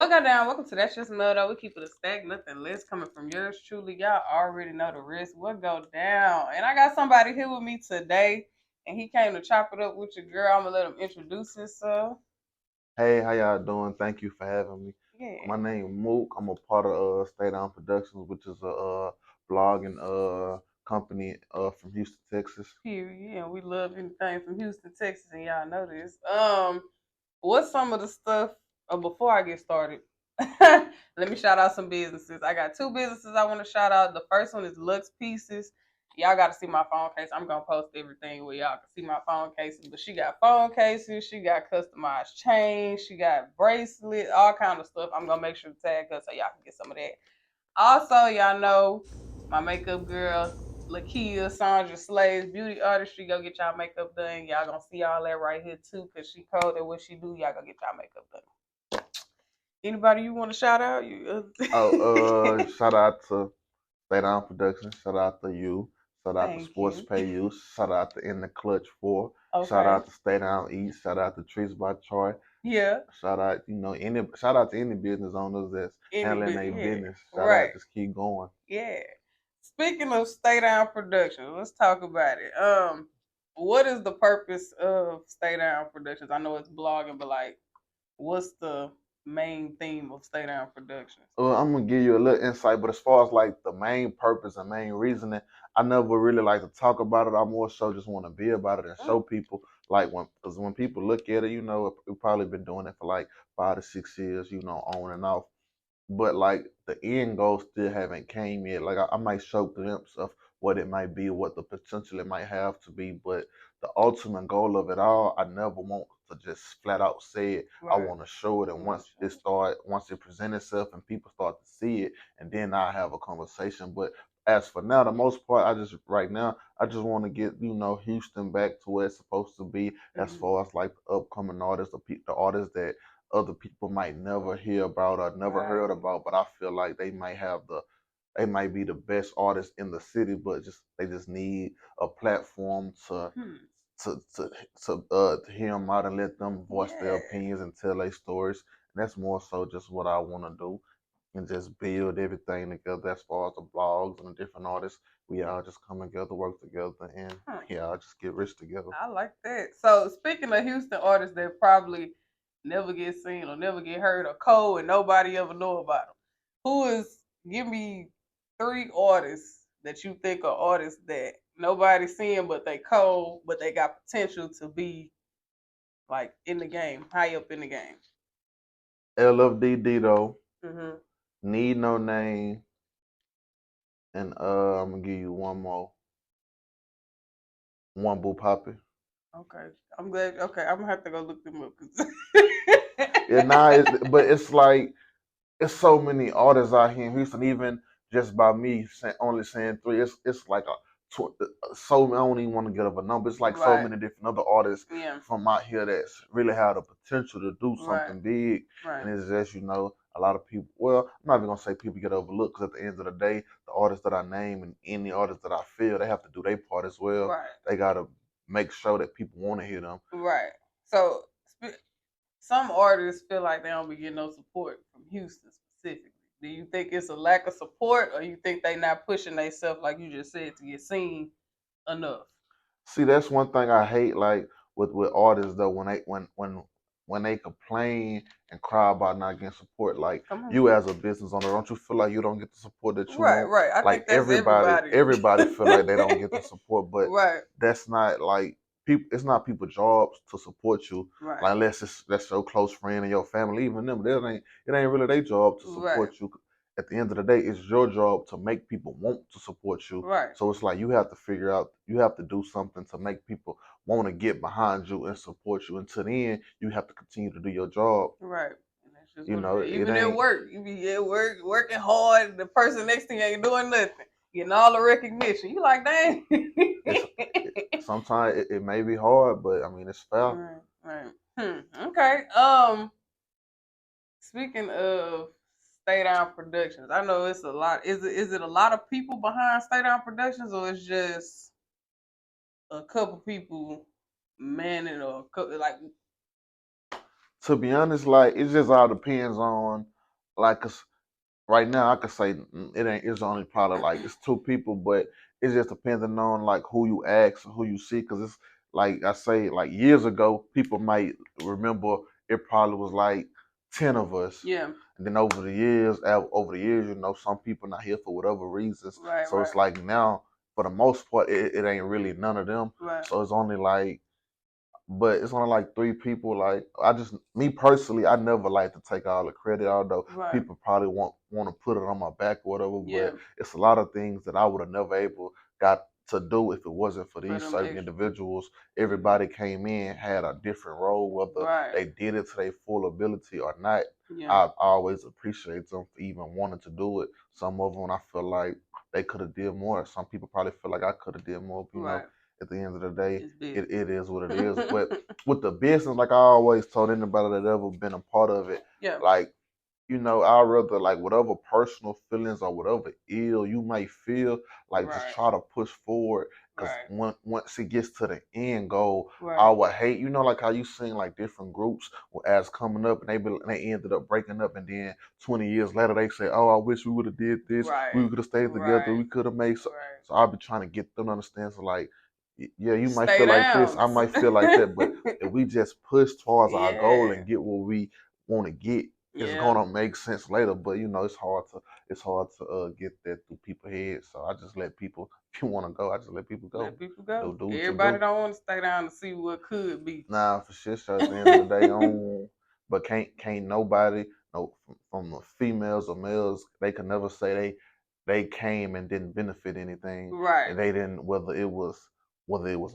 Welcome down. Welcome to That's Just Murder. We keep it a stack, nothing less. Coming from yours truly. Y'all already know the rest. What go down? And I got somebody here with me today, and he came to chop it up with your girl. I'm gonna let him introduce himself. Hey, how y'all doing? Thank you for having me. My Yeah. name Mook. I'm a part of StayDownProductions, which is a blogging company from Houston, Texas. Period. Yeah, we love anything from Houston, Texas, and y'all know this. What's some of the stuff? Before I get started, let me shout out some businesses. I got two businesses I want to shout out. The first one is Lux Pieces. Y'all got to see my phone case. I'm gonna post everything where y'all can see my phone cases. But she got phone cases. She got customized chains. She got bracelets. All kind of stuff. I'm gonna make sure to tag her so y'all can get some of that. Also, y'all know my makeup girl, Lakia Sandra Slaves Beauty Artistry. Go get y'all makeup done. Y'all gonna see all that right here too, cause she cold at what she do. Y'all gonna get y'all makeup done. Anybody you want to shout out? Shout out to Stay Down Productions. Shout out to you. Shout out to Thank Sports you. Pay You. Shout out to In the Clutch 4. Shout Okay. out to Stay Down East. Shout out to Trees by Troy. Yeah. Shout out, shout out to any business owners that's Any handling bit. their Yeah. business. Shout Right. out, just keep going. Yeah. Speaking of Stay Down Productions, let's talk about it. What is the purpose of Stay Down Productions? I know it's blogging, but like, what's the main theme of Stay Down Productions? I'm gonna give you a little insight, but as far as like the main purpose and main reasoning, I never really like to talk about it. I more so just want to be about it and show people. Like because when people look at it, we've probably been doing it for like 5 to 6 years, on and off. But like the end goal still haven't came yet. Like I might show a glimpse of what it might be, what the potential it might have to be, but the ultimate goal of it all, I never want to just flat out say it. I Right. want to show it, and once it presents itself and people start to see it, and then I have a conversation. But as for now, the most part, I just want to get Houston back to where it's supposed to be, as far as like the upcoming artists, the artists that other people might never hear about or never heard about, but I feel like they might be the best artists in the city, but they just need a platform to hear them out and let them voice their opinions and tell their stories. And that's more so just what I want to do and just build everything together as far as the blogs and the different artists. We all just come together, work together, and I'll just get rich together. I like that. So speaking of Houston artists that probably never get seen or never get heard or cold and nobody ever know about them, give me three artists that you think are artists that nobody's seeing but they cold, but they got potential to be like in the game, high up in the game. LFD Dito, Mm-hmm. Need No Name, and I'm gonna give you one more. One Boo Poppy. Okay, I'm glad. Okay, I'm gonna have to go look them up. Yeah, but it's like it's so many artists out here in Houston. Even just by me only saying three, it's like so I don't even want to get up a number. It's like so Right. many different other artists Yeah. from out here that's really have the potential to do Right. something big. Right. And it's just a lot of people. Well, I'm not even gonna say people get overlooked because at the end of the day, the artists that I name and any artists that I feel they have to do their part as well. Right. They gotta make sure that people want to hear them. Right. So some artists feel like they don't be getting no support from Houston specifically. Do you think it's a lack of support, or you think they not pushing themselves like you just said to get seen enough? See, that's one thing I hate, like with artists though, when they complain and cry about not getting support. Like you as a business owner, don't you feel like you don't get the support that you Right, want? right. I Like think that's everybody. everybody feel like they don't get the support, but Right, that's not like people. It's not people's jobs to support you. right, Like that's your close friend and your family, even them. It ain't really their job to right, support you. At the end of the day, it's your job to make people want to support you. right, So it's like you have to figure out, you have to do something to make people want to get behind you and support you. Until then, you have to continue to do your job. right. And that's just You what know, it is. it Even at ain't. work, you be at work working hard. The person next to you ain't doing nothing, getting all the recognition. You like, dang. Sometimes it may be hard, but I mean it's fair. Right, right. Okay. Speaking of Stay Down Productions, I know it's a lot. Is it a lot of people behind Stay Down Productions, or it's just a couple people manning, or like? To be honest, like it just all depends on like 'cause right now I could say it's only probably like it's two people, but it just depending on like who you ask, who you see, because it's like I say, like years ago, people might remember it probably was like 10 of us. Yeah. And then over the years, some people not here for whatever reasons. Right. So it's like now, for the most part, it ain't really none of them. Right. So it's only like, but it's only like three people. Like me personally, I never like to take all the credit, although Right. people probably want to put it on my back or whatever. Yeah. But it's a lot of things that I would have never got to do if it wasn't for these them certain extra individuals. Everybody came in, had a different role, whether Right. they did it to their full ability or not. Yeah. I always appreciate them for even wanting to do it. Some of them I feel like they could have did more. Some people probably feel like I could have did more. Right. At the end of the day, It's big. it is what it is. But with the business, like I always told anybody that ever been a part of it, Yeah. like, I'd rather like whatever personal feelings or whatever ill you may feel, like just Right. try to push forward. Because Right. once it gets to the end goal, Right. I would hate, like how you seen like different groups as coming up and they ended up breaking up, and then 20 years later they say, "Oh, I wish we would have did this. Right. We could have stayed together. Right. We could have made." So, Right. so I'll be trying to get them to understand. So like, yeah, you might Stay feel like this, down. I might feel like that, but if we just push towards our goal Yeah. and get what we want to get, it's Yeah. gonna make sense later. But it's hard to get that through people's heads. So I just let people, if you want to go, I just let people go. Let people go. Do what you Everybody do. don't want to stay down to see what could be. Nah, for sure. So at the end of the day, but can't nobody, no, from the females or males, they can never say they came and didn't benefit anything. Right. And they didn't, whether it was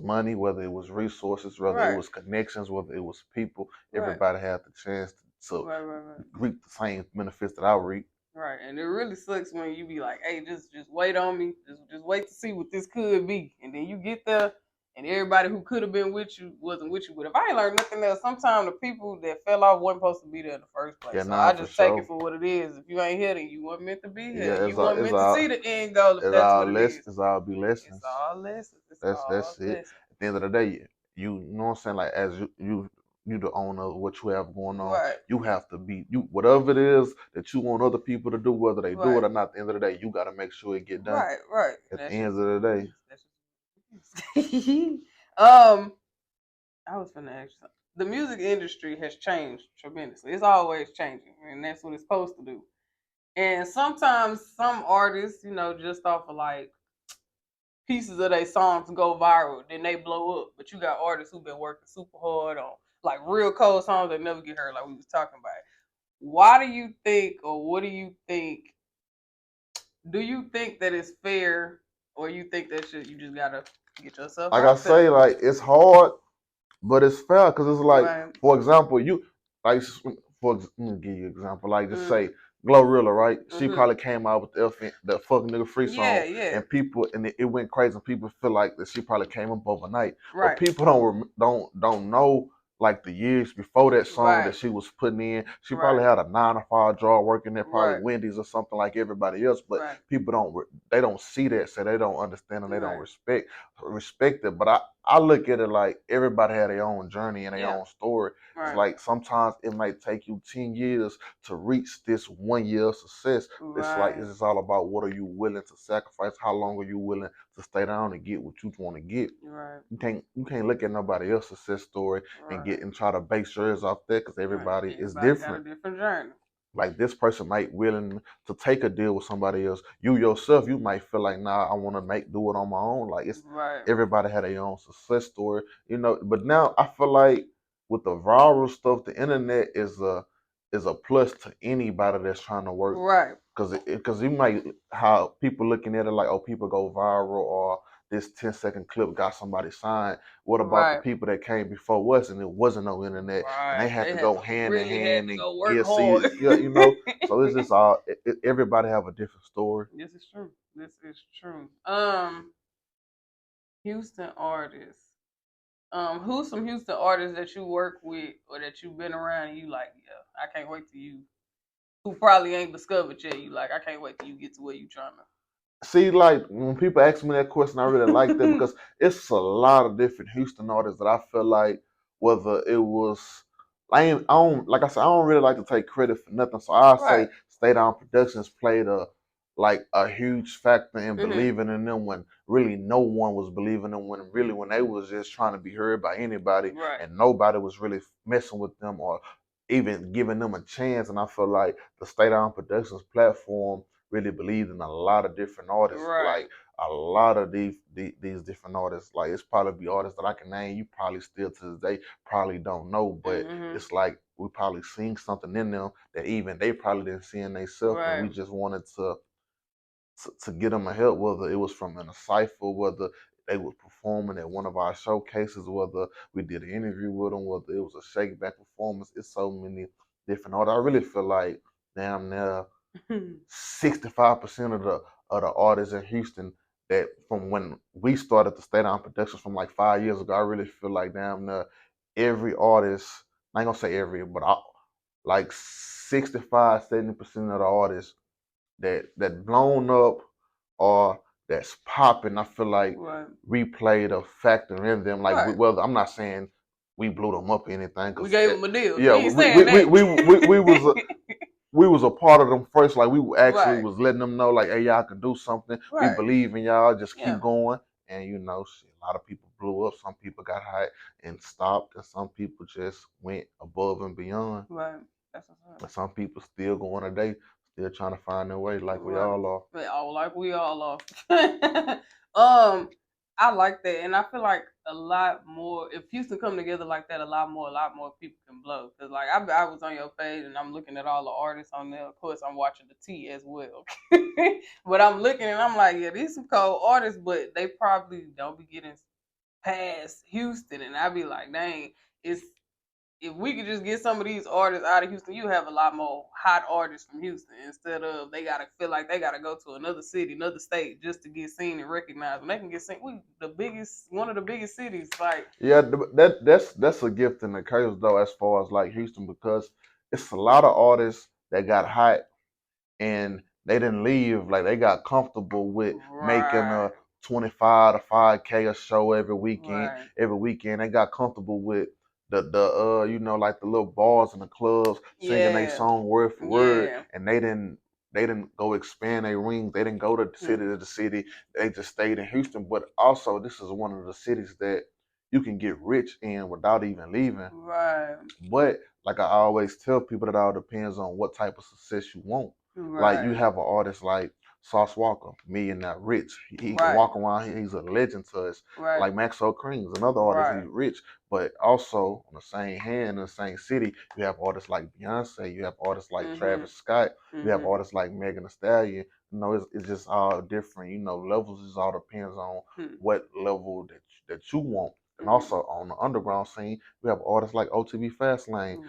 money, whether it was resources, whether Right. it was connections, whether it was people. Right. Everybody had the chance to Right. reap the same benefits that I reap. Right, and it really sucks when you be like, "Hey, just wait on me. Just wait to see what this could be," and then you get there, and everybody who could have been with you wasn't with you. But if I ain't learned nothing else, sometimes the people that fell off wasn't supposed to be there in the first place. Yeah, so nah, I for just take sure. it for what it is. If you ain't here, then you weren't meant to be here. Yeah, You weren't meant to see the end goal. If that's what it is. It's all be lessons. It's all lessons. That's it. Lessons. At the end of the day, you know what I'm saying? Like as you the owner of what you have going on. Right. You have to be whatever it is that you want other people to do, whether they do it or not. At the end of the day, you got to make sure it get done. Right. At the end of the day. I was gonna ask you something. The music industry has changed tremendously. It's always changing, and that's what it's supposed to do. And sometimes some artists, just off of like pieces of their songs go viral, then they blow up. But you got artists who've been working super hard on like real cold songs that never get heard, like we was talking about. Why do you think, or what do you think? Do you think that it's fair, or you think that shit you just gotta get yourself? Like I say, like it's hard, but it's fair because it's like, Right. for example, let me give you an example. Like just say Glorilla, right? She probably came out with the fuck nigga free song, and people and it went crazy. And people feel like that she probably came up overnight, Right. but people don't know like the years before that song that she was putting in. She probably had a 9 to 5 job working at probably Wendy's or something like everybody else, but people don't see that, so they don't understand and they don't respect it. But I look at it like everybody had their own journey and their own story. It's like sometimes it might take you 10 years to reach this 1 year of success. It's like it's just all about what are you willing to sacrifice, how long are you willing to stay down and get what you want to get. You can't look at nobody else's success story and try to base yours off that, because everybody is different. Got a different journey. Like this person might willing to take a deal with somebody else. You yourself, you might feel like, nah, I want to do it on my own. Like it's everybody had their own success story, But now I feel like with the viral stuff, the internet is a plus to anybody that's trying to work, right? Because you might how people looking at it like, oh, people go viral, or this 10-second clip got somebody signed. What about the people that came before us and it wasn't no internet and they had to go hand in hand and get seeds? Yeah, So it's just all everybody have a different story. This is true. Houston artists. Who's some Houston artists that you work with or that you've been around and you like, yeah, I can't wait till you, who probably ain't discovered yet, you like, I can't wait till you get to where you trying to. See, like when people ask me that question, I really like that because it's a lot of different Houston artists that I feel like, whether it was, I don't like I said, I don't really like to take credit for nothing. So I say StayDownProductions played a huge factor in believing in them when really no one was believing in them, when they was just trying to be heard by anybody, and nobody was really messing with them or even giving them a chance. And I feel like the StayDownProductions platform really believed in a lot of different artists, like a lot of these different artists. Like it's probably be artists that I can name you probably still to this day probably don't know, but it's like we probably seen something in them that even they probably didn't see in themselves, and we just wanted to get them a help, whether it was from in a cipher, whether they were performing at one of our showcases, whether we did an interview with them, whether it was a shake back performance. It's so many different artists. I really feel like damn near 65% of the artists in Houston that from when we started the StayDownProductions from like 5 years ago, I really feel like damn near every artist, I ain't gonna say every, but like 65, 70% of the artists that blown up or that's popping, I feel like we played a factor in them. Like, well, I'm not saying we blew them up or anything. We gave them a deal. Yeah, we was a part of them first. Like we actually was letting them know, like, hey, y'all can do something. We believe in y'all. Just keep going. And you know, a lot of people blew up. Some people got hot and stopped, and some people just went above and beyond. Right. That's but some people still going today, still trying to find their way, like we all are. Like we all are. I like that, and I feel like a lot more. If Houston come together like that, a lot more people can blow. Cause like I was on your page and I'm looking at all the artists on there. Of course, I'm watching the T as well, but I'm looking and I'm like, yeah, these some cold artists, but they probably don't be getting past Houston, and I be like, dang, if we could just get some of these artists out of Houston, you have a lot more hot artists from Houston instead of they gotta feel like they gotta go to another city, another state just to get seen and recognized. When they can get seen, we one of the biggest cities. Like that's a gift and a curse though, as far as like Houston, because it's a lot of artists that got hot and they didn't leave. Like they got comfortable with making a 25 to 5K a show every weekend. Every weekend they got comfortable with the you know, like the little bars in the clubs singing their song word for word, and they didn't go expand their rings. They didn't go to city to city. They just stayed in Houston. But also, this is one of the cities that you can get rich in without even leaving. But like I always tell people, that all depends on what type of success you want. Like you have an artist like Sauce Walker, millionaire, rich. He can walk around. He's a legend to us. Like Maxo Cream's another artist. He's rich, but also on the same hand, in the same city, you have artists like Beyonce. You have artists like Travis Scott. You have artists like Megan Thee Stallion. You know, it's just all different. You know, levels just all depends on what level that you want. And also on the underground scene, we have artists like OTB Fastlane.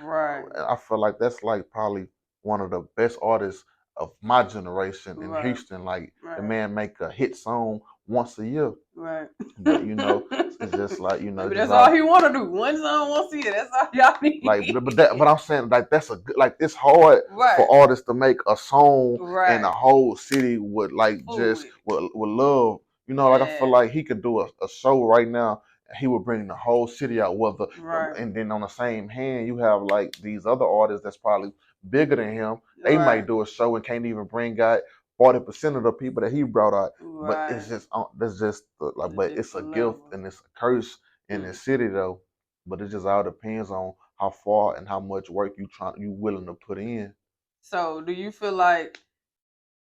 I feel like that's like probably one of the best artists of my generation in Houston. Like the man make a hit song once a year. But you know, it's just like, you know, maybe that's all he want to do. One song once a year. That's all y'all need. Like, but I'm saying, like, that's a good, like, it's hard for artists to make a song and the whole city would like just would love. You know, like I feel like he could do a show right now. He would bring the whole city out, whether and then on the same hand, you have like these other artists that's probably bigger than him. They might do a show and can't even bring out 40% of the people that he brought out. But it's just that's just like, but it's a gift and it's a curse in the city though. But it just all depends on how far and how much work you willing to put in. So do you feel like,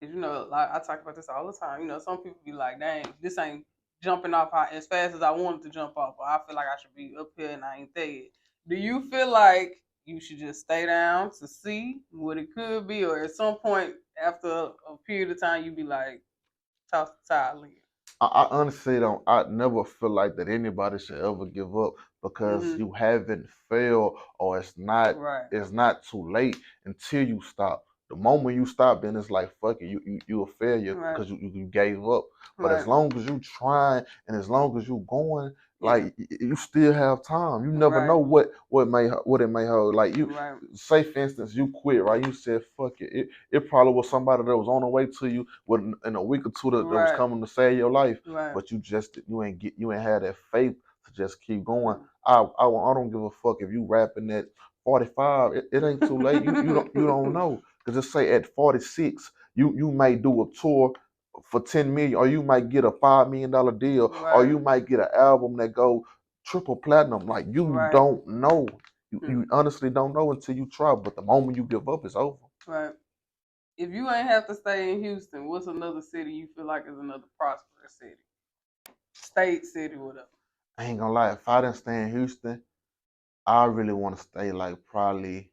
you know, like I talk about this all the time. You know, some people be like, dang, this ain't jumping off as fast as I wanted to jump off, or I feel like I should be up here and I ain't there yet. Do you feel like you should just stay down to see what it could be, or at some point after a period of time you be like, toss the towel in? I honestly don't. I never feel like that anybody should ever give up because you haven't failed, or it's not too late until you stop. The moment you stop, then it's like, fuck it, you a failure because you gave up. But as long as you trying and as long as you going, like you still have time. You never know what it may hold. Like you say, for instance, you quit, right? You said fuck it. It probably was somebody that was on the way to you in a week or two that was coming to save your life. But you ain't had that faith to just keep going. I don't give a fuck if you rapping at 45. It ain't too late. You don't know. Cause just say at 46, you might do a tour for 10 million, or you might get a $5 million deal, or you Right. might get an album that go triple platinum. Like you Right. don't know. You Hmm. honestly don't know until you try. But the moment you give up, it's over. Right. If you ain't have to stay in Houston, what's another city you feel like is another prosperous city? State, city, whatever. I ain't gonna lie. If I didn't stay in Houston, I really want to stay like probably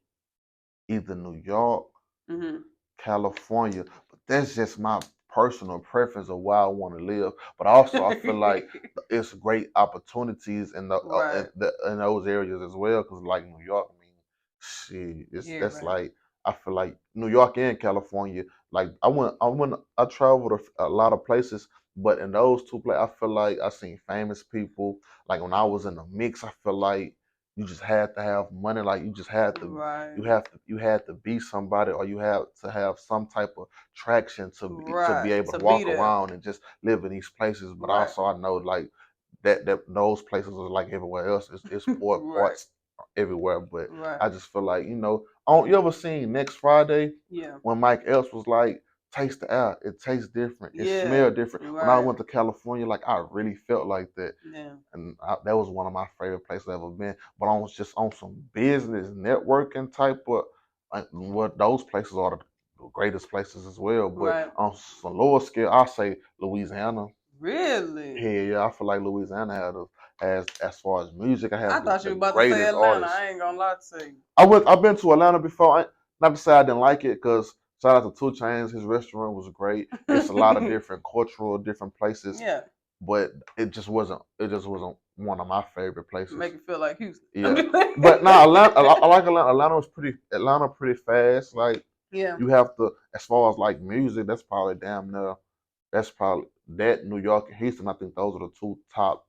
either New York, Mm-hmm. California. But that's just my personal preference of where I want to live. But also, I feel like it's great opportunities Right. in those areas as well. Cause like New York, I mean, shit, Yeah, that's right. like I feel like New York and California. Like I traveled a lot of places, but in those two places, I feel like I seen famous people. Like when I was in the mix, I feel like you just had to have money. Like you just had to Right. you had to be somebody, or you had to have some type of traction to be Right. able to To be walk there. around and just live in these places. But Right. also I know like that those places are like everywhere else. It's poor Right. parts everywhere. But Right. I just feel like, you ever seen Next Friday Yeah. when Mike Epps was like, taste the air, it tastes different, it Yeah. smells different. When I Right. went to California, like I really felt like that. Yeah. And that was one of my favorite places I've ever been. But I was just on some business networking type of, like, what those places are the greatest places as well. But Right. on some lower scale, I say Louisiana. Really? Hell yeah, I feel like Louisiana as far as music, I I have thought you the were about to say greatest Atlanta. artists. I ain't gonna lie to you. I've been to Atlanta before. Not to say I didn't like it, because shout out to Two Chains, his restaurant was great. It's a lot of different different places, Yeah. but it just wasn't one of my favorite places. Make it feel like Houston. Yeah, but nah, Atlanta. I like Atlanta. Atlanta pretty fast. Like Yeah. you have to, as far as like music, that's probably damn near. That's probably that New York and Houston. I think those are the two top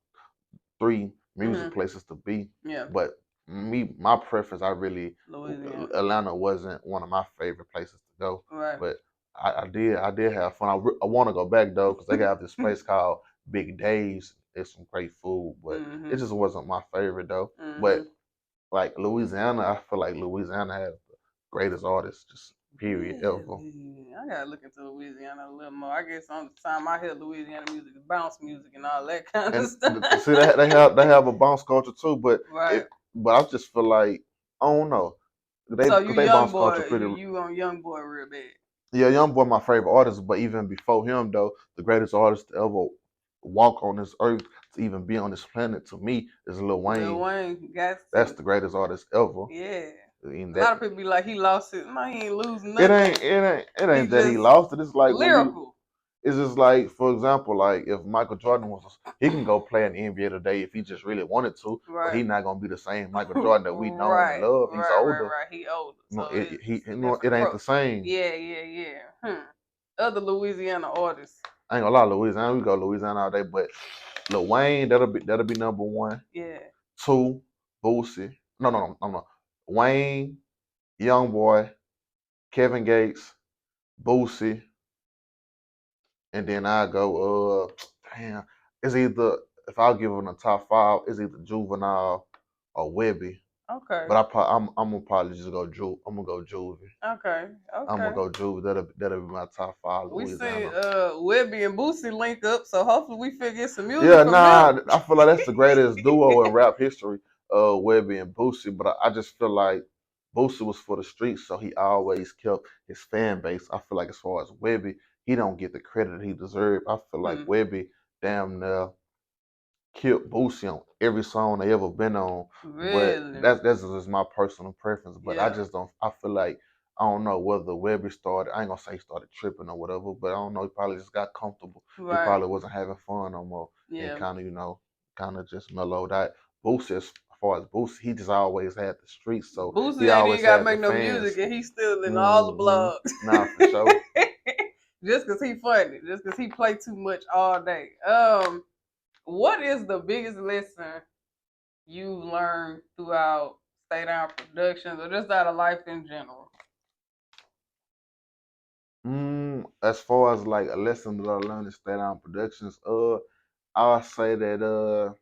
three music Hmm. places to be. Yeah. But my preference, Louisiana. Atlanta wasn't one of my favorite places to go. Right. But I did have fun. I want to go back though, because they got this place called Big Dave's. It's some great food, but it Mm-hmm. just wasn't my favorite though. Mm-hmm. But like Louisiana, I feel like Louisiana has the greatest artists, just period ever. Really? I gotta look into Louisiana a little more. I guess on the time I hear Louisiana music is bounce music and all that kind of And stuff. see, they have a bounce culture too, but Right. I just feel like I don't know, So you because they young bounce culture boy, pretty. you on young boy real bad. Yeah, Young Boy my favorite artist, but even before him though, the greatest artist to ever walk on this earth, to even be on this planet, to me is Lil Lil Wayne. Wayne got That's to. the greatest artist ever. Yeah. In A lot that of people be like, he lost it. No, he ain't losing it nothing. ain't it ain't it He ain't that he just lost it. It's like when you lyrical. it's just like, for example, like if Michael Jordan he can go play in the NBA today if he just really wanted to, but Right. he's not gonna be the same Michael Jordan that we know and Right. love. He's Right. Right. older. Right. He older. No, So it's a it different ain't the growth. same. Yeah. Yeah. Yeah. Other Louisiana artists. I ain't gonna lie, Louisiana, we go Louisiana all day, but Lil Wayne, that'll be number one. Yeah. Two, Boosie. No. Wayne, Young Boy, Kevin Gates, Boosie, and then I go, damn, it's either, if I'll give them the top five, it's either Juvenile or Webby. Okay. But I'm gonna probably just go I'm gonna go Juvie. Okay. I'm gonna Okay. go Juvie. That'll be my top five We seen Louisiana. Webby and Boosie link up, so hopefully we figure some music Yeah, from them. nah, I feel like that's the greatest duo in rap history, Webby and Boosie. But I just feel like Boosie was for the streets, so he always kept his fan base. I feel like as far as Webby, he don't get the credit he deserved. I feel like Hmm. Webby damn near killed Boosie on every song they ever been on. But Really? that's just my personal preference. But I Yeah. just don't. I feel like I don't know whether Webby started. I ain't gonna say he started tripping or whatever, but I don't know. He probably just got comfortable. He Right. probably wasn't having fun no more, and Yeah. kind of just mellowed out. Boosie, as far as Boosie, he just always had the streets, so he Boosie ain't even always gotta had the make no music, fans. and he's still in all the Hmm. blogs. Nah, for sure. Just cause he funny, just cause he play too much all day. What is the biggest lesson you learned throughout Stay Down Productions, or just out of life in general? As far as like a lesson that I learned in Stay Down Productions, I'll say that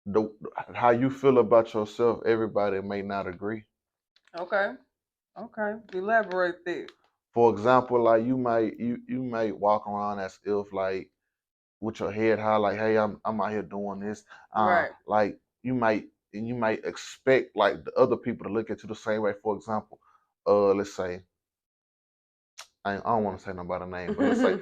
the how you feel about yourself, everybody may not agree. Okay. Okay, elaborate that. For example, like you might walk around as if like with your head high, like, hey, I'm out here doing this. Right. Like you might expect like the other people to look at you the same way. For example, let's say I don't want to say nobody's name, but let's say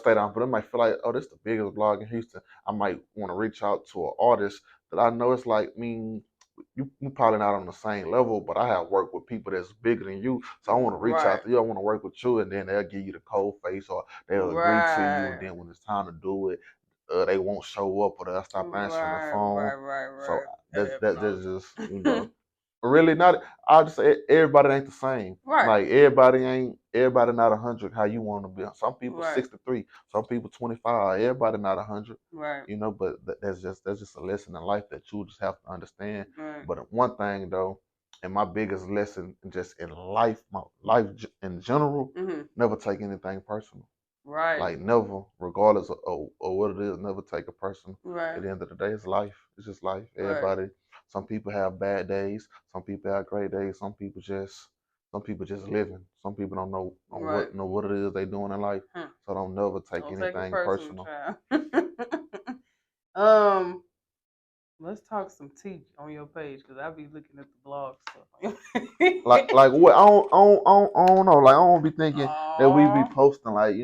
stay down, but it might feel like, oh, this is the biggest blog in Houston. I might want to reach out to an artist that I know it's like, you probably not on the same level, but I have worked with people that's bigger than you. So I want to reach Right. out to you. I want to work with you, and then they'll give you the cold face, or they'll agree to you, and Right. then when it's time to do it, they won't show up, or they'll stop answering the Right. phone. Right. So That that's happen just really not. I just say everybody ain't the same. right. Like everybody not 100 how you want to be. Some people Right. 63, some people 25. Everybody not 100. Right. But that's just a lesson in life that you just have to understand. Right. But one thing though, and my biggest lesson just in life, my life in general, Mm-hmm. never take anything personal. Right. Like never, regardless of what it is, never take it personal. Right. At the end of the day, it's life. It's just life. Right. Everybody. Some people have bad days. Some people have great days. Some people just living. Some people don't know on Right. what it is they doing in life. So don't never take Don't take it anything personal, personal. child. Let's talk some tea on your page because I be looking at the blog stuff. Like what I don't know. Like I don't be thinking that we be Aw. posting like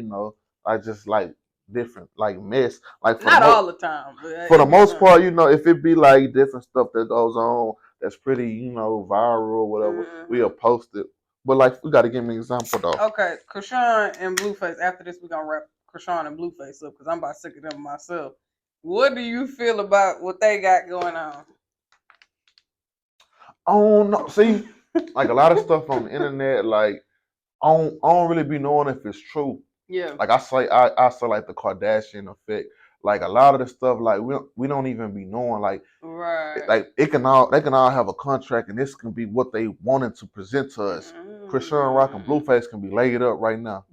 like just like different like mess. Like Not all the time, but for the it be most some. part, if it be like different stuff that goes on that's pretty, viral or whatever, we'll post it. But like, we got to give me an example though. Okay, Krishan and Blueface. After this, we're gonna wrap Krishan and Blueface up because I'm about sick of them myself. What do you feel about what they got going on? I don't know. See, like a lot of stuff on the internet, like I don't really be knowing if it's true. Yeah. Like I say like the Kardashian effect. Like a lot of the stuff, like we don't even be knowing. Right. Like they can all have a contract, and this can be what they wanted to present to us. Krishan Rock and Blueface can be laid up right now.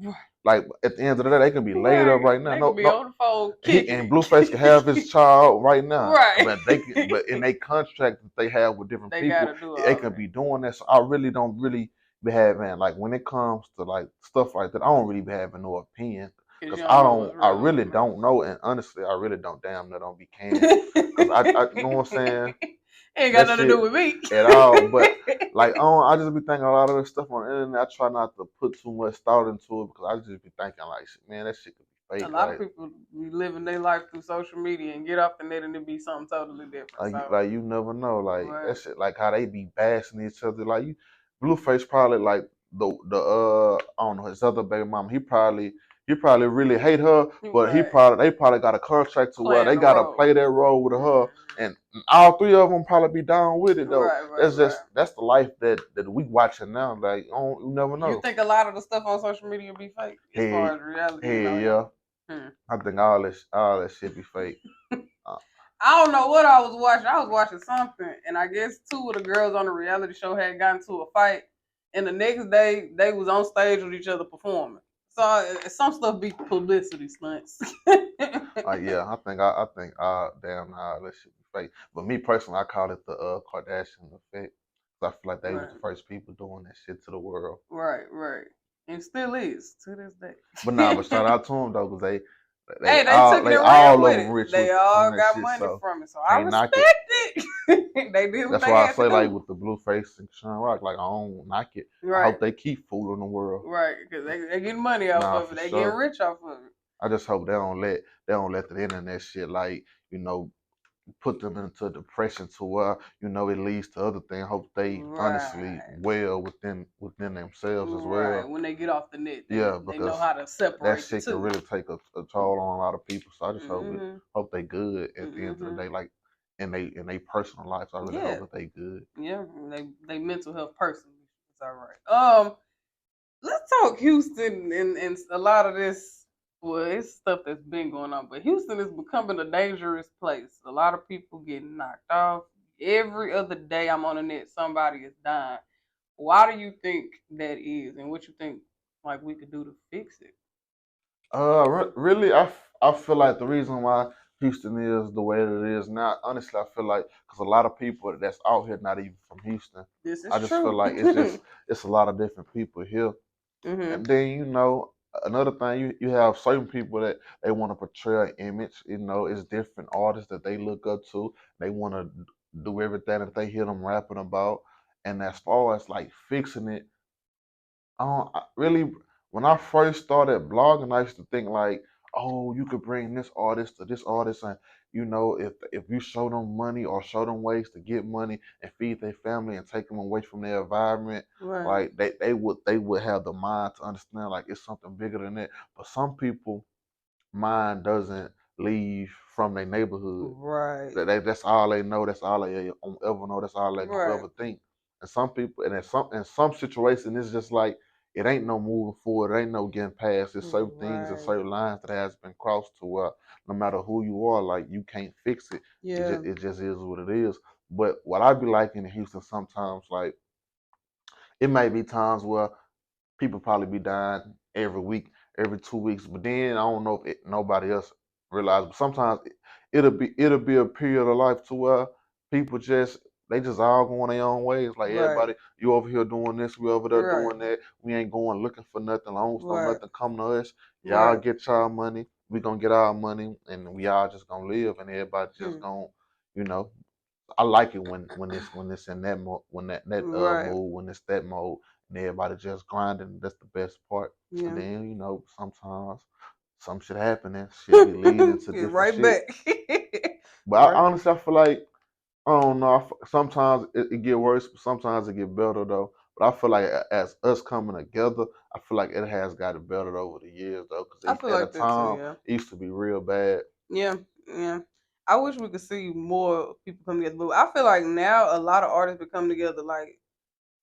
Like at the end of the day, they can be laid up right now. They can be on the phone and Blueface can have his child right now. Right. But in a contract that they have with different people, they can be doing that. So I really don't be having, like, when it comes to like stuff like that, I don't really be having no opinion. Because I really don't know, and honestly, I really don't be can. Because I you know what I'm saying? Ain't got nothing to do with me at all. But like, I just be thinking a lot of this stuff on the internet. I try not to put too much thought into it because I just be thinking like, man, that shit could be fake. A lot of people be living their life through social media and get off the net and it be something totally different. Like you never know, like that shit, like how they be bashing each other. Like Blueface probably like the I don't know, his other baby mama. He probably really hate her, but they probably got a contract to where they gotta play that role with her, and all three of them probably be down with it though. That's the life that we watching now. Like, you never know. You think a lot of the stuff on social media be fake as far as reality? Yeah. I think all that shit be fake. I don't know what I was watching. I was watching something, and I guess two of the girls on the reality show had gotten to a fight, and the next day they was on stage with each other performing. So some stuff be publicity stunts. Yeah, I think damn, that shit be fake. But me personally, I call it the Kardashian effect. I feel like they was the first people doing that shit to the world. Right, and still is to this day. But shout out to them though, because they took it all with it. Rich. They all got money from it, so I respect it. They did. That's why I say, like, with the Blueface and Sean Rock, like, I don't knock it. Right. I hope they keep fooling the world. Right, because they getting money off of it. They getting rich off of it. I just hope they don't let the internet shit, like, put them into depression to where it leads to other things. Hope they honestly well within themselves as well. Right, when they get off the net, they know how to separate. That shit can really take a toll on a lot of people. So I just hope they good at the end of the day, like in they personal lives. I really hope that they good. Yeah, they mental health personally. It's all right. Let's talk Houston and a lot of this. Well, it's stuff that's been going on, but Houston is becoming a dangerous place. A lot of people getting knocked off. Every other day I'm on the net, somebody is dying. Why do you think that is, and what you think like we could do to fix it? Really, I feel like the reason why Houston is the way that it is now. Honestly, I feel like because a lot of people that's out here not even from Houston. This is I just feel true. like it's a lot of different people here. Hmm. And then another thing, you have certain people that they want to portray an image. It's different artists that they look up to. They want to do everything that they hear them rapping about. And as far as like fixing it, really, when I first started blogging, I used to think like, oh, you could bring this artist to this artist, and if you show them money or show them ways to get money and feed their family and take them away from their environment, Right. like they would have the mind to understand like it's something bigger than that. But some people mind doesn't leave from their neighborhood. Right. That's all they know. That's all they ever know. That's all they gonna Right. ever think. And some people, and in some situations, it's just like it ain't no moving forward. It ain't no getting past. There's certain things and Right. certain lines that has been crossed to where no matter who you are, like you can't fix it. Yeah. It just is what it is. But what I be liking in Houston sometimes, like it may be times where people probably be dying every week, every 2 weeks. But then I don't know if nobody else realize. But sometimes it'll be a period of life to where people just all going their own ways. Like Right. everybody, you over here doing this, we over there Right. doing that. We ain't going looking for nothing. Long as don't Right. nothing come to us, y'all Right. get y'all money. We gonna get our money, and we all just gonna live, and everybody just Hmm. gonna, you know, I like it when it's in that when that Right. mode, when it's that mode and everybody just grinding. That's the best part. And Yeah. then sometimes some shit happening, shit be leading to Get different right shit. back. But Right. honestly, I feel like I don't know. Sometimes it get worse, but sometimes it get better though. But I feel like as us coming together, I feel like it has gotten better over the years though. I Because feel at a like that too. time, Yeah. it used to be real bad. Yeah. Yeah. I wish we could see more people come together, but I feel like now a lot of artists become together. Like,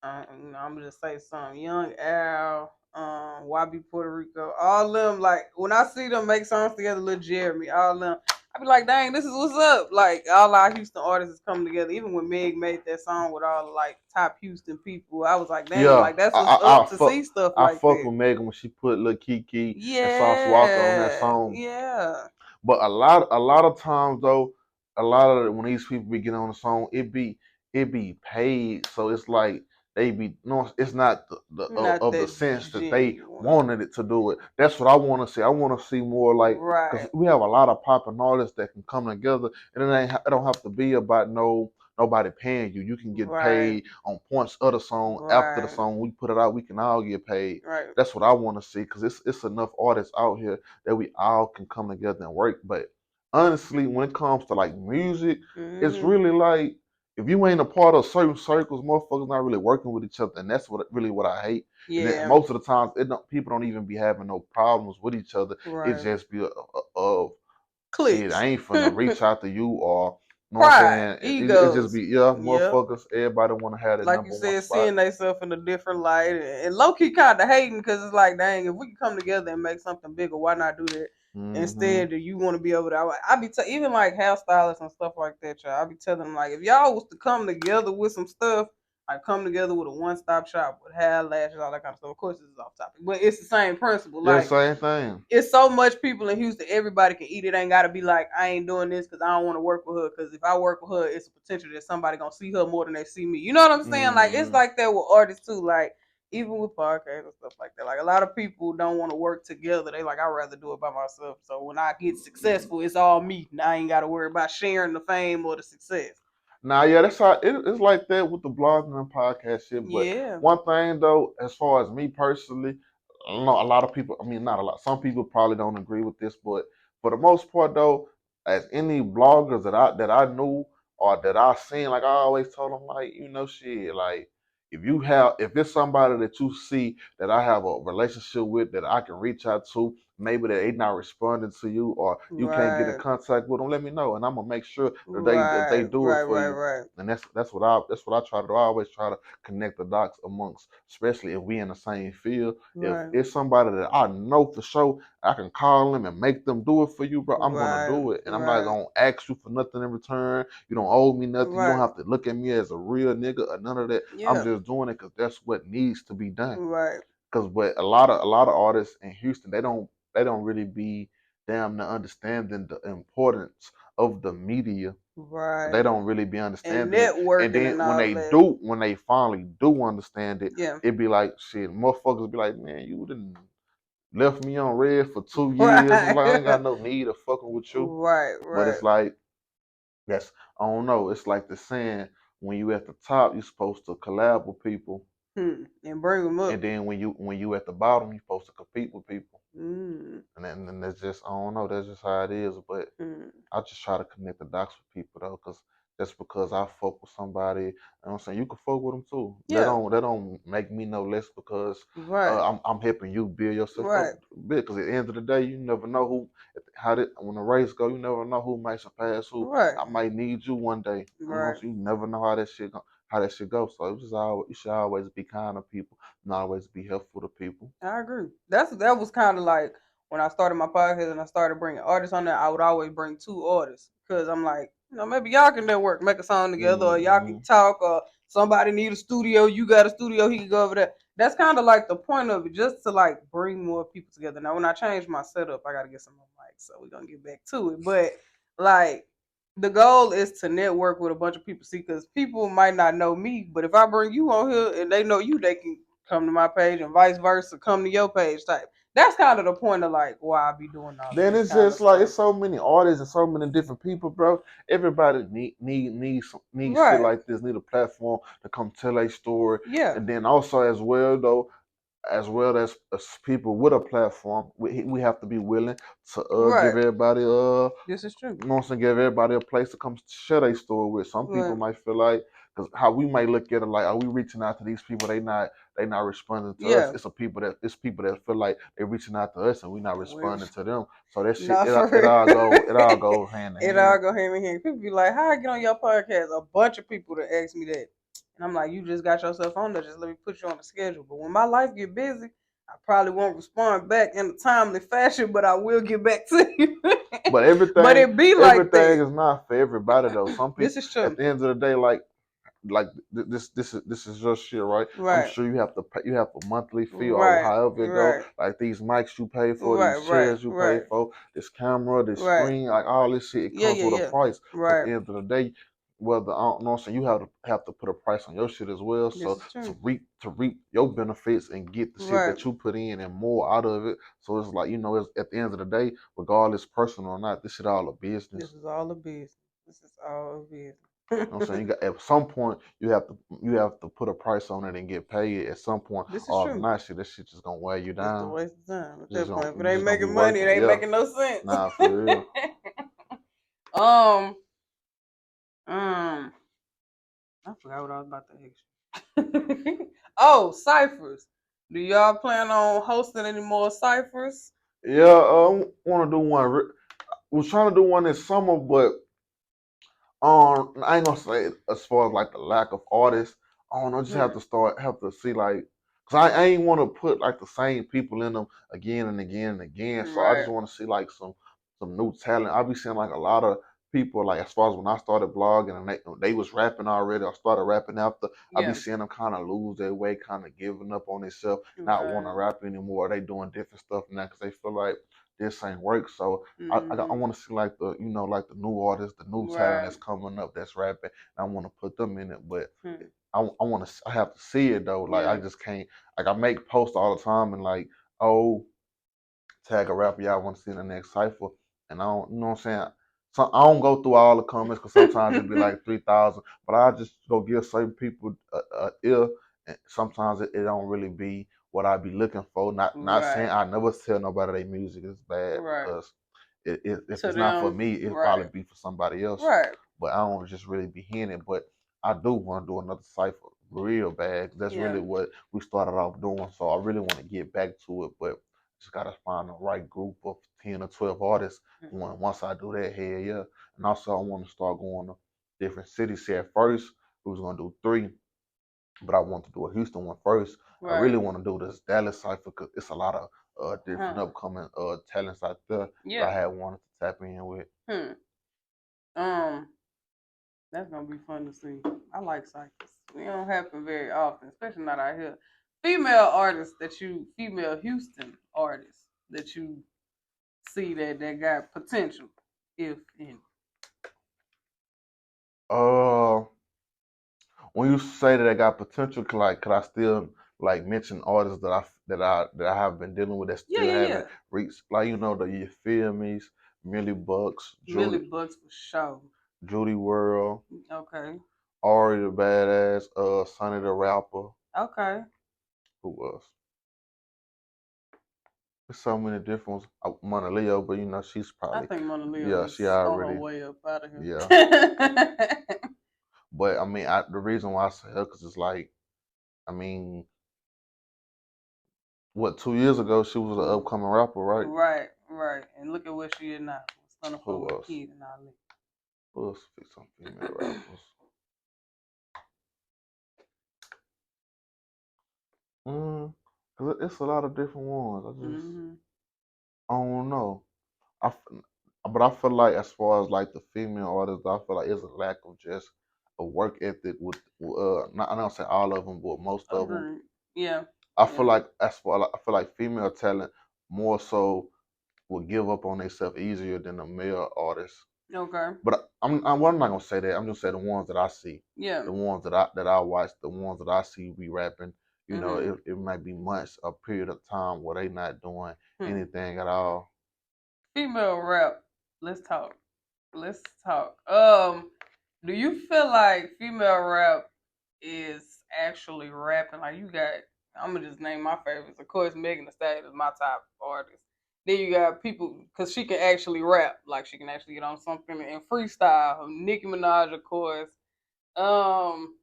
I'm gonna just say something. Young Al, YB Puerto Rico, all them. Like when I see them make songs together, Lil Jeremy, all them. I be like, dang, this is what's up. Like all our Houston artists is coming together. Even when Meg made that song with all the like top Houston people, I was like, dang, Yeah, like that's I what's I, I up to fuck see stuff I like fuck that. with Megan when she put Lil Kiki and Sauce Walker on that Yeah, song. yeah, But a lot of times though, a lot of when these people be getting on the song, it be paid. So it's like they be no, it's not not of the that sense that they genuine. wanted it to do it. That's what I want to see. I want to see more like because Right, we have a lot of popping artists that can come together, and it don't have to be about nobody paying you. You can get right, paid on points of the song after the right, song we put it out. We can all get paid. right. That's what I want to see because it's enough artists out here that we all can come together and work. But honestly, when it comes to like music, it's Hmm. really like if you ain't a part of certain circles, motherfuckers not really working with each other, and that's what I hate. And then Yeah, most of the times, people don't even be having no problems with each other. It right. just be of shit. I Clicks. ain't finna reach out to you or. You know what I'm Pride, saying? It just egos. be yeah, Yep. motherfuckers. Everybody want to have the Like you number one said, spot. seeing themselves in a different light and low key kind of hating because it's like, dang, if we can come together and make something bigger, why not do that? Hmm. Instead, do you want to be able to? Even like hairstylists and stuff like that, y'all. I be telling them like, if y'all was to come together with some stuff, like come together with a one stop shop with hair, lashes, all that kind of stuff. Of course, this is off topic, but it's the same principle. Yeah, Like same thing. it's so much people in Houston, everybody can eat. It ain't got to be like I ain't doing this because I don't want to work with her. Because if I work with her, it's a potential that somebody gonna see her more than they see me. You know what I'm saying? Like it's Hmm. like that with artists too. Like even with podcasts and stuff like that. Like a lot of people don't want to work together. They like I'd rather do it by myself. So when I get successful, it's all me. And I ain't got to worry about sharing the fame or the success. Nah, yeah, that's how it's like that with the blogging and podcast shit. But Yeah. one thing though, as far as me personally, I know a lot of people. I mean, not a lot. Some people probably don't agree with this, but for the most part though, as any bloggers that I knew or that I seen, like I always told them, like shit, like if it's somebody that you see that I have a relationship with that I can reach out to, maybe that they not responding to you or you can't get in Right. contact with them, let me know, and I'm gonna make sure that they Right. do it Right. for Right. you. Right. And that's what I try to do. I always try to connect the dots amongst, especially if we in the same field. If Right. it's somebody that I know for sure, I can call them and make them do it for you, bro. I'm gonna Right. do it, and I'm not Right. gonna ask you for nothing in return. You don't owe me nothing. You don't Right. have to look at me as a real nigga or none of that. I'm Yeah. just doing it because that's what needs to be done. Right. Because but a lot of artists in Houston, they don't really be damn near understanding the importance of the media. Right. They don't really be And understanding it. And networking then and all that. when they finally do understand it, Yeah. it be like shit. Motherfuckers be like, man, you didn't left me on red for 2 years. I'm like, I ain't got Right. no need of fucking with you. Right. But Right. it's like that's I don't know. It's like the saying when you at the top, you're supposed to collab with people, And bring them and up. then when you at the bottom, you're supposed to compete with people. Mm. And that's just I don't know. That's just how it is. But Mm. I just try to connect the dots with people though, because just because I fuck with somebody, you know what I'm saying, you can fuck with them too. Yeah. That don't make me no less because Right. I'm helping you build yourself up Right. a bit. Because at the end of the day, you never know who when the race go. You never know who might surpass who. Right. I might need you one day. You know, Right. so you never know how that shit goes. So it's just always, you should always be kind to people, and always be helpful to people. I agree. That was kind of like when I started my podcast and I started bringing artists on there. I would always bring two artists because I'm like, maybe y'all can network, make a song together, or y'all Hmm. can talk, or somebody need a studio, you got a studio, he can go over there. That's kind of like the point of it, just to like bring more people together. Now, when I change my setup, I got to get some more mics, so we're gonna get back to it. But like, the goal is to network with a bunch of people. See, because people might not know me, but if I bring you on here and they know you, they can come to my page and vice versa, come to your page type. That's kind of the point of like why I be doing all of Then this it's kind just of like stuff. it's so many artists and so many different people, bro. Everybody need shit Right. like this, need a platform to come tell a story, Yeah. and then also as well though, as people with a platform, we have to be willing to give Right. everybody This is true. you know what I'm saying, give everybody a place to come share their story with. Some people Right. might feel like, because how we might look at it like, are we reaching out to these people? They not responding to us. Yeah. It's people that feel like they're reaching out to us and we not responding to them. So that shit, Not for it all real. goes hand in It all hand. go hand in hand. People be like, "How I get on your podcast?" A bunch of people that ask me that, and I'm like, "You just got yourself on there. Just let me put you on the schedule." But when my life get busy, I probably won't respond back in a timely fashion, but I will get back to you. But But it be like everything that. is not for everybody though. Some This people is at true. the end of the day, this is your shit, right? I'm Right. sure you have to pay, you have a monthly fee or Right. however it go. Right. Like these mics you pay for, Right. these Right. chairs you pay Right. for, this camera, this Right. screen, like all this shit, it Yeah. comes Yeah. with a Yeah. price. So at Right. the end of the day, whether I don't know, so you have to put a price on your shit as well. This So is true. to reap your benefits and get the shit Right. that you put in and more out of it. So it's like it's at the end of the day, regardless personal or not, this shit all a business. This is all a business. This is all a business. You know what I'm saying? You got at some point you have to put a price on it and get paid at some point. This is Or if true. not, shit, this shit just gonna wear you It's a down. waste of time at You just that gonna point. If it you ain't just gonna be making money, it working. ain't Yeah. making no sense. Nah, for real. um, I forgot what I was about to ask you. Oh, ciphers. Do y'all plan on hosting any more ciphers? Yeah, want to do one. Was trying to do one this summer, but I ain't gonna say it as far as like the lack of artists. I don't know. Just Hmm. have to see like, cause I ain't want to put like the same people in them again and again and again. So I just Right. want to see like some new talent. I be seeing like a lot of people like as far as when I started blogging and they was rapping already. I started rapping after. I be Yeah. seeing them kind of lose their way, kind of giving up on themselves, not want to Right. rap anymore. They doing different stuff now because they feel like this ain't work. So I Hmm. want to see like the like the new artists, the new talent Right. that's coming up that's rapping. I want to put them in it, but Hmm. I want to I have to see it though. Like I Yeah. just can't like I make posts all the time and like oh tag a rapper y'all want to see in the next cipher and I don't you know what I'm saying. So I don't go through all the comments because sometimes it'd be like 3,000, but I just go give certain people a ear, and sometimes it don't really be what I be looking for. Not saying Right. I never tell nobody their music is bad Right. because if To it's not for them. me, it'll probably Right. be for somebody else. Right. But I don't just really be hearing it. But I do want to do another cipher real bad. That's Yeah. really what we started off doing. So I really want to get back to it, but just gotta find the right group of 10 or 12 artists. Once I do that, hell yeah. And also I want to start going to different cities. See, at first we was gonna do 3, but I want to do a Houston one first. I Right. really want to do this Dallas cipher because it's a lot of different Huh. upcoming talents out there that I Yeah. had wanted to tap in with. Hmm. Um. That's gonna be fun to see. I like cycles. They don't happen very often, especially not out here. Female Houston artists that you see that got potential, if any? When you say that I got potential, could I still like mention artists that I have been dealing with that still Yeah. haven't reached, like, the You Feel Me's, Millie Bucks, Millie Bucks for sure. Judy World, Okay. Ari the Badass, Sonny the Rapper. Okay. Who else? There's so many different ones. Mona Leo, but she's I probably, think Mona Leo yeah, is she on her already, way up out of here. yeah. But I mean, the reason why I say her, because it's like, I mean, what, 2 years ago she was an upcoming rapper, right? Right. And look at where she is now. Son of Who a else? kid and all that. Who else? Some female rappers. Cause it's a lot of different ones. I don't know. But I feel like, as far as like the female artists, I feel like it's a lack of just a work ethic with not, I don't say all of them, but most of them. Agreed. Yeah. I feel like, I feel like female talent more so will give up on themselves easier than the male artists. Okay. But I'm not gonna say that. I'm just saying the ones that I see, Yeah. the ones that I watch, the ones that I see be rapping. It might be months, a period of time where they not doing anything at all. Female rap. Let's talk. Do you feel like female rap is actually rapping? Like, you got, I'm gonna just name my favorites. Of course, Megan Thee Stallion is my top artist. Then you got people, because she can actually rap. Like, she can actually get on something and freestyle. Nicki Minaj, of course. Um,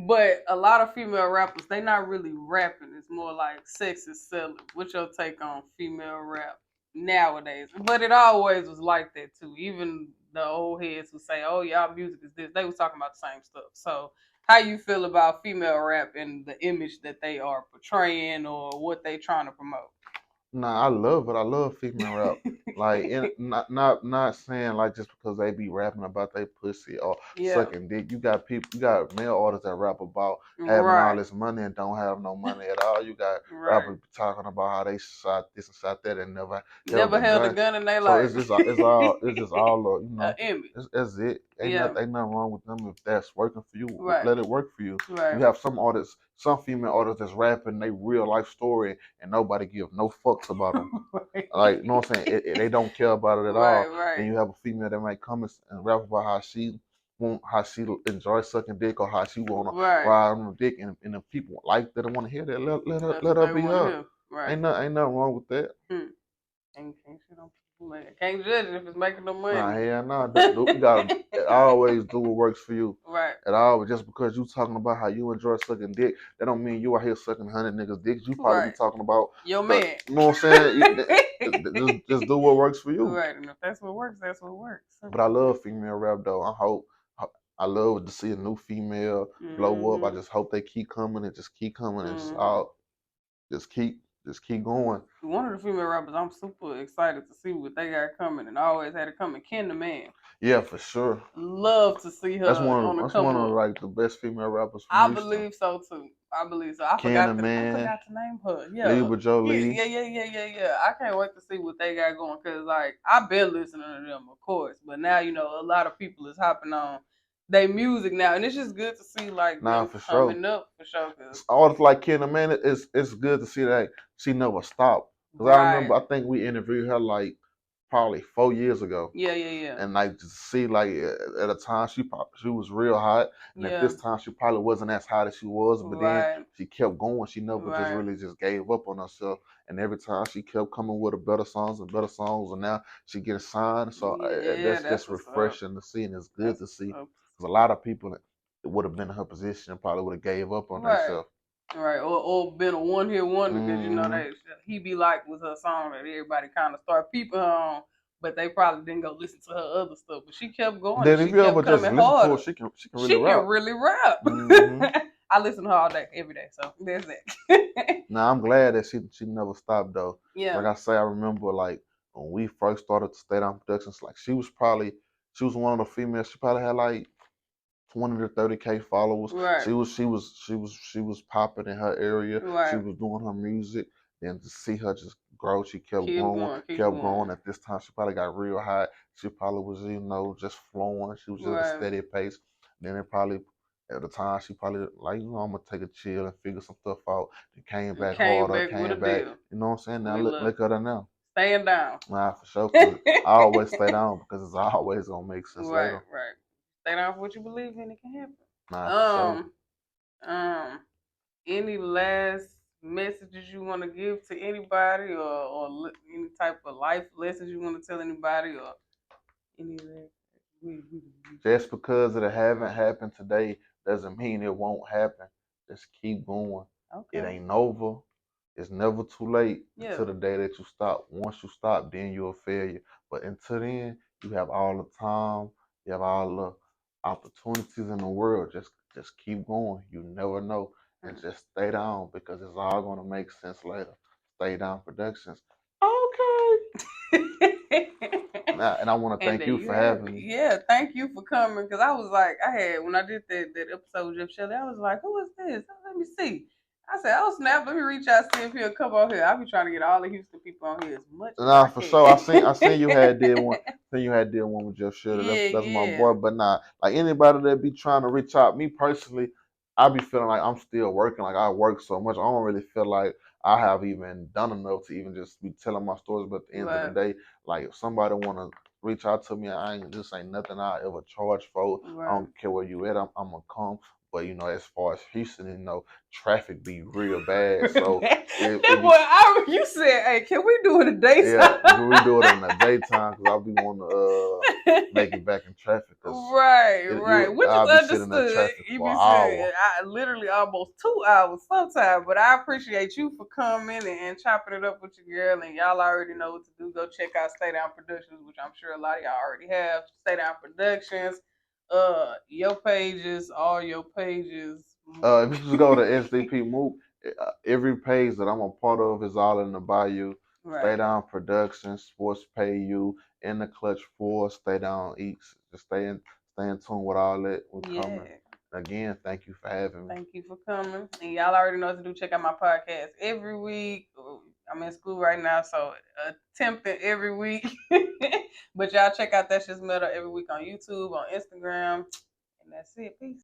but a lot of female rappers, they not really rapping. It's more like sex is selling. What's your take on female rap nowadays? But it always was like that too. Even the old heads who say, "Oh, y'all music is this," they was talking about the same stuff. So, how you feel about female rap and the image that they are portraying or what they trying to promote? Nah, I love it. I love female rap. Like, not saying like just because they be rapping about their pussy or sucking dick. You got male artists that rap about having all this money and don't have no money at all. You got rappers talking about how they shot this and shot that and never held a gun in their So life. it's just all Image. That's it. Ain't nothing wrong with them if that's working for you. Right. Let it work for you. Right. You have some female artists that's rapping their real life story and nobody give no fucks about them. Like, you know what I'm saying? They don't care about it at all. Right. And you have a female that might come and rap about how she enjoys sucking dick or how she wanna ride on the dick, and the people like that and want to hear that. Let her be her. Right. Ain't nothing wrong with that. Can't judge it if it's making no money. Nah, hell nah. You gotta always do what works for you. Right. At all, just because you talking about how you enjoy sucking dick, that don't mean you out here sucking 100 niggas' dicks. You probably be talking about your man. You know what I'm saying? just do what works for you. Right. And if that's what works, that's what works. But I love female rap though. I love to see a new female blow up. I just hope they keep coming and just keep coming and just keep going. One of the female rappers I'm super excited to see what they got coming, and I always had it coming. Ken the Man. Yeah, for sure. Love to see her. That's one of like the best female rappers. I believe so too. I forgot the name her. Yeah. Libra Jolie. Yeah. I can't wait to see what they got going, because like I've been listening to them, of course, but now a lot of people is hopping on they music now, and it's just good to see like them coming up for sure. Artists like Ken the Man, it's good to see that she never stopped. Because I think we interviewed her like probably 4 years ago. Yeah. And like, to see like at a time she was real hot, and at this time she probably wasn't as hot as she was, but then she kept going. She never just really just gave up on herself, and every time she kept coming with better songs, and now she gets signed. So that's just refreshing to see, and it's good to see, because a lot of people that would have been in her position probably would have gave up on themselves. Right, or been a one-hit wonder, because he be like with her song that everybody kind of start peeping her on, but they probably didn't go listen to her other stuff. But she kept going. Then if you ever just listen to her, she can really rap. I listen to her all day, every day. So there's that. Nah, I'm glad that she never stopped though. Yeah. Like I say, I remember like when we first started StayDownProductions, like she was one of the females. She probably had like 20 to 30K followers. Right. She was popping in her area. Right. She was doing her music. And to see her just grow. She kept Keep growing, going, keep kept growing. going. At this time, she probably got real hot. She probably was, just flowing. She was just at a Right. steady pace. Then it probably, at the time, she probably like, I'm gonna take a chill and figure some stuff out. Then came back harder, Back with a came back. deal. You know what I'm saying? Now We look at her now. Staying down. Nah, for sure. 'Cause I always stay down because it's always gonna make sense Right, later. right. Stay down for what you believe in. It can happen. Nah, for sure. Any last messages you want to give to anybody, or any type of life lessons you want to tell anybody, or any of that? Just because it haven't happened today doesn't mean it won't happen. Just keep going. Okay. It ain't over. It's never too late Yeah. until the day that you stop. Once you stop, then you're a failure. But until then, you have all the time. You have all the opportunities in the world. Just keep going. You never know. And just stay down because it's all gonna make sense later. Stay Down Productions. Okay. And I want to thank you for having me. Yeah, thank you for coming. Because I was like, when I did that episode with Jeff Shelley, I was like, who is this? Let me see. I said, oh snap, let me reach out, see if he'll come on here. I'll be trying to get all the Houston people on here as much as I For can. sure. I seen you had did one. You had did one with Jeff Shelley. That's my boy. But like anybody that be trying to reach out, me personally, I be feeling like I'm still working. Like I work so much, I don't really feel like I have even done enough to even just be telling my stories. But at the end of the day, like if somebody wanna reach out to me, this ain't nothing I ever charge for. I don't care where you at. I'm gonna come. But as far as Houston, traffic be real bad. So you said, hey, can we do it in the daytime? Yeah, can we do it in the daytime? Because I'll be wanting to make it back in traffic. Right. Which is understood. You be saying, I literally almost 2 hours sometimes. But I appreciate you for coming and chopping it up with your girl. And y'all already know what to do. Go check out Stay Down Productions, which I'm sure a lot of y'all already have. Stay Down Productions. Your pages, all your pages. If you just go to SDP Mook, every page that I'm a part of is all in the bio. Right. Stay Down Productions, Sports Pay You, In the Clutch 4, Stay Down Eats. Just stay in tune with all that. We're coming. Again, thank you for having me. Thank you for coming. And y'all already know what to do. Check out my podcast every week. I'm in school right now, so attempting every week. But y'all check out That's Just Metal every week on YouTube, on Instagram. And that's it. Peace.